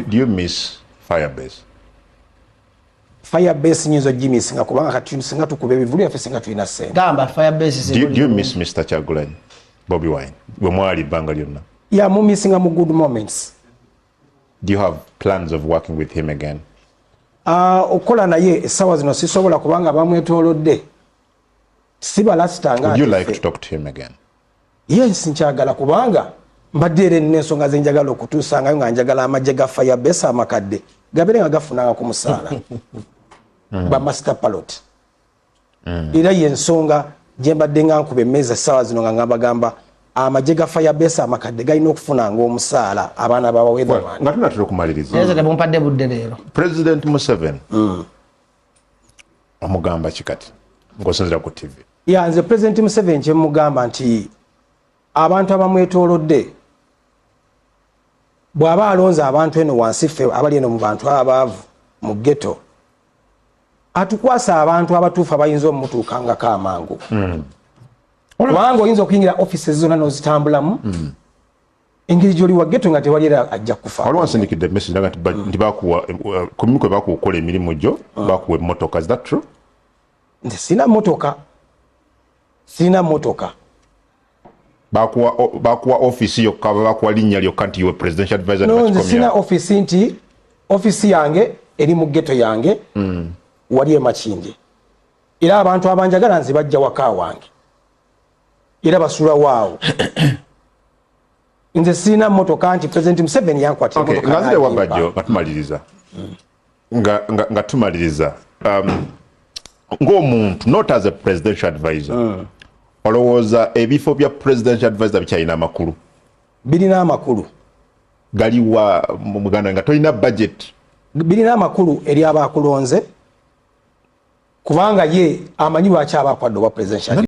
Do you miss Firebase? Firebase nyizo Jimmy singa kubanga kati singa tukube bivuli afi singa tuina sente. Gamba Firebase do you miss Mr. Chagulanyi Bobi Wine? We mwali banga lyonna. Yeah, mu missing mu good moments. Do you have plans of working with him again? Okola naye esawa zino sisobola kubanga bamwetolodde. Sibalasitanga. Would you like to talk to him again? Yes, nkyagala kubanga mbadde n'ensonga zenjagala okutuusanga nga njagala amagye ga Firebase amakadde gabere nga gafunanga ku musaala ba master pilot. Era y'ensonga gye mbadde nga nkube emmeeza essaawa zino nga ngambagamba amagye ga Firebase amakadde galina okufunanga omusaala abaana b'abaweereza bano. Nga tunatera okumaliriza. Nze temumpadde budde leero. President Museveni omugamba kikati ng'osinziira ku TV. Ya nze President Museveni kye mugamba nti abantu abamwetoolodde bw'aba alonze abantu eno wansi ffe abali eno mu bantu abaavu mu ghetto atukwasa abantu abatuufu abayinza omutuukangako amangu. Kubanga oyinza okuyingira offices zonna n'ozitambulamu engeri gy'oli wa ghetto nga tewali era ajja kufa. Waliwo ansindikidde message nti bakuwa ku mimu kwe bakukola emirimu gyo bakuwa emmotoka. Is that true? Nze sina mmotoka. Bakuwa office yokka bakuwa linnya lyokka nti you were presidential advisor. No, nze sina office nti office yange eri mu ghetto yange wali e Makindye. Era abantu abanjagala nze bajja waka wange. Era basula waawo. Nze sina mmotoka nti President Museveni yankwatira mmotoka. Nga zire wabajjo nga tumaliriza. Ng'omuntu not as a presidential advisor. Olowooza ebifo bya presidential advisor bikyalina amakulu? Birina amakulu. Galiwa muganda nga tolina budget? Birina amakulu eri abakulonze kubanga ye amanyi lwaki abakwadde obwa presidential